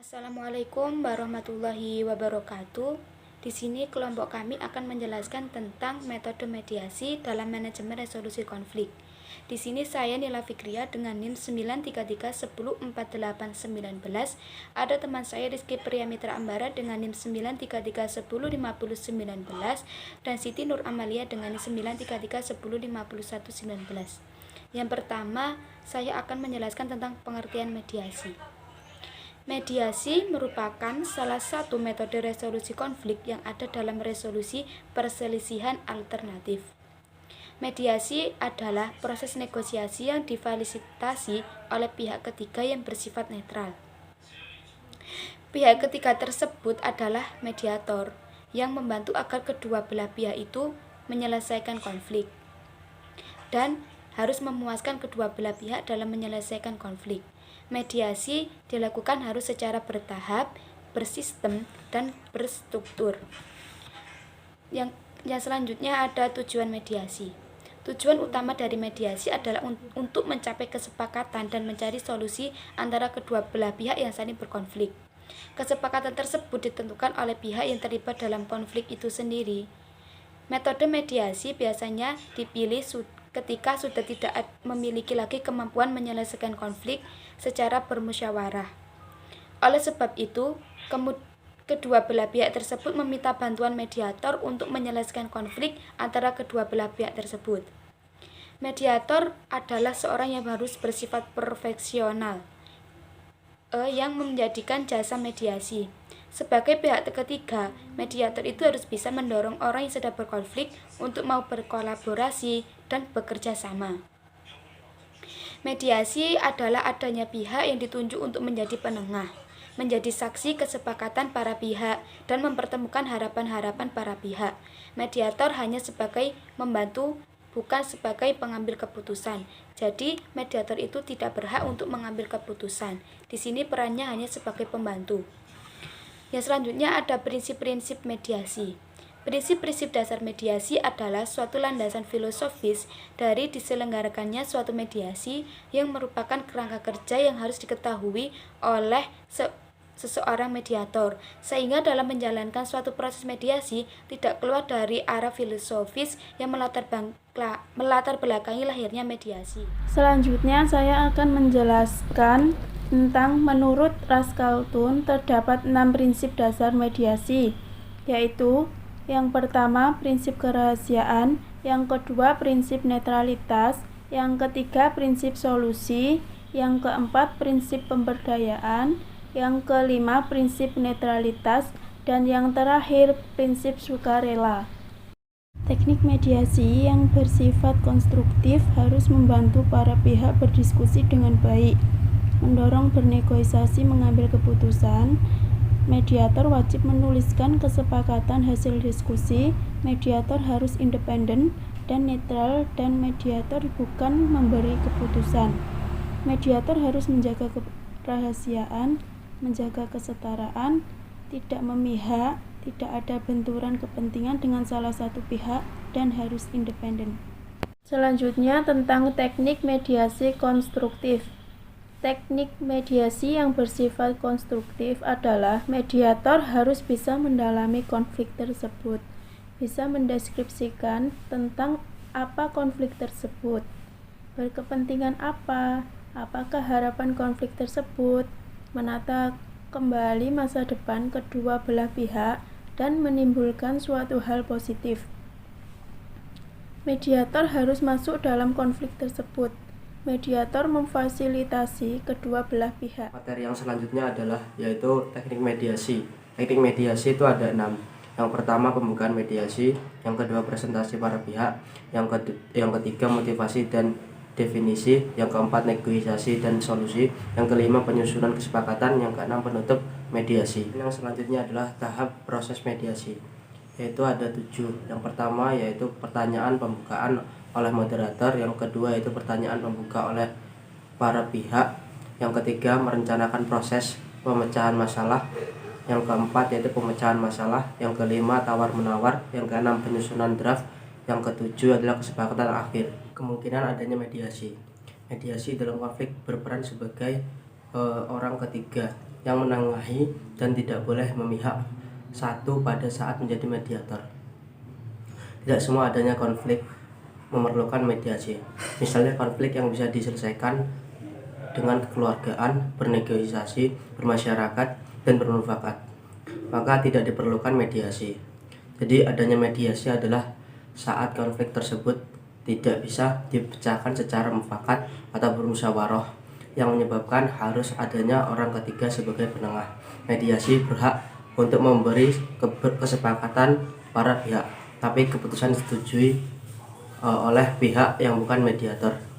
Assalamualaikum warahmatullahi wabarakatuh. Di sini kelompok kami akan menjelaskan tentang metode mediasi dalam manajemen resolusi konflik. Di sini saya Nila Fikria dengan NIM 933104819. Ada teman saya Rizky Priyamitra Ambara dengan NIM 933105019 dan Siti Nur Amalia dengan NIM 933105119. Yang pertama, saya akan menjelaskan tentang pengertian mediasi. Mediasi merupakan salah satu metode resolusi konflik yang ada dalam resolusi perselisihan alternatif. Mediasi adalah proses negosiasi yang difasilitasi oleh pihak ketiga yang bersifat netral. Pihak ketiga tersebut adalah mediator yang membantu agar kedua belah pihak itu menyelesaikan konflik dan harus memuaskan kedua belah pihak dalam menyelesaikan konflik. Mediasi dilakukan harus secara bertahap, bersistem, dan berstruktur. Yang selanjutnya ada tujuan mediasi. Tujuan utama dari mediasi adalah untuk mencapai kesepakatan dan mencari solusi antara kedua belah pihak yang saling berkonflik. Kesepakatan tersebut ditentukan oleh pihak yang terlibat dalam konflik itu sendiri. Metode mediasi biasanya dipilih ketika sudah tidak memiliki lagi kemampuan menyelesaikan konflik secara bermusyawarah. Oleh sebab itu, kedua belah pihak tersebut meminta bantuan mediator untuk menyelesaikan konflik antara kedua belah pihak tersebut. Mediator adalah seorang yang harus bersifat profesional, yang menjadikan jasa mediasi. Sebagai pihak ketiga, mediator itu harus bisa mendorong orang yang sedang berkonflik untuk mau berkolaborasi dan bekerja sama. Mediasi adalah adanya pihak yang ditunjuk untuk menjadi penengah, menjadi saksi kesepakatan para pihak, dan mempertemukan harapan-harapan para pihak. Mediator hanya sebagai membantu, bukan sebagai pengambil keputusan. Jadi, mediator itu tidak berhak untuk mengambil keputusan. Di sini perannya hanya sebagai pembantu. Yang selanjutnya ada prinsip-prinsip mediasi. Prinsip-prinsip dasar mediasi adalah suatu landasan filosofis dari diselenggarakannya suatu mediasi yang merupakan kerangka kerja yang harus diketahui oleh seseorang mediator, sehingga dalam menjalankan suatu proses mediasi tidak keluar dari arah filosofis yang melatar belakangi lahirnya mediasi. Selanjutnya saya akan menjelaskan tentang menurut Ras-Kaltun terdapat 6 prinsip dasar mediasi, yaitu yang pertama prinsip kerahasiaan, yang kedua prinsip netralitas, yang ketiga prinsip solusi, yang keempat prinsip pemberdayaan, yang kelima prinsip netralitas, dan yang terakhir prinsip sukarela. Teknik mediasi yang bersifat konstruktif harus membantu para pihak berdiskusi dengan baik, mendorong bernegosiasi mengambil keputusan. Mediator wajib menuliskan kesepakatan hasil diskusi. Mediator harus independen dan netral, dan mediator bukan memberi keputusan. Mediator harus menjaga kerahasiaan, menjaga kesetaraan, tidak memihak, tidak ada benturan kepentingan dengan salah satu pihak, dan harus independen. Selanjutnya tentang teknik mediasi konstruktif. Teknik mediasi yang bersifat konstruktif adalah mediator harus bisa mendalami konflik tersebut, bisa mendeskripsikan tentang apa konflik tersebut, berkepentingan apa, apakah harapan konflik tersebut, menata kembali masa depan kedua belah pihak, dan menimbulkan suatu hal positif. Mediator harus masuk dalam konflik tersebut. Mediator memfasilitasi kedua belah pihak. Materi yang selanjutnya adalah yaitu teknik mediasi. Teknik mediasi itu ada 6. Yang pertama pembukaan mediasi, yang kedua presentasi para pihak, yang ketiga motivasi dan definisi, yang keempat negosiasi dan solusi, yang kelima penyusunan kesepakatan, yang keenam penutup mediasi. Yang selanjutnya adalah tahap proses mediasi, yaitu ada 7. Yang pertama yaitu pertanyaan pembukaan oleh moderator, yang kedua yaitu pertanyaan pembuka oleh para pihak, yang ketiga merencanakan proses pemecahan masalah, yang keempat yaitu pemecahan masalah, yang kelima tawar-menawar, yang keenam penyusunan draft, yang ketujuh adalah kesepakatan akhir. Kemungkinan adanya mediasi. Mediasi dalam konflik berperan sebagai orang ketiga, yang menengahi dan tidak boleh memihak satu pada saat menjadi mediator. Tidak semua adanya konflik memerlukan mediasi. Misalnya konflik yang bisa diselesaikan dengan kekeluargaan, bernegosiasi, bermasyarakat, dan bermufakat, maka tidak diperlukan mediasi. Jadi adanya mediasi adalah saat konflik tersebut tidak bisa dipecahkan secara mufakat atau bermusyawarah, yang menyebabkan harus adanya orang ketiga sebagai penengah. Mediasi berhak untuk memberi kesepakatan para pihak, tapi keputusan disetujui oleh pihak yang bukan mediator.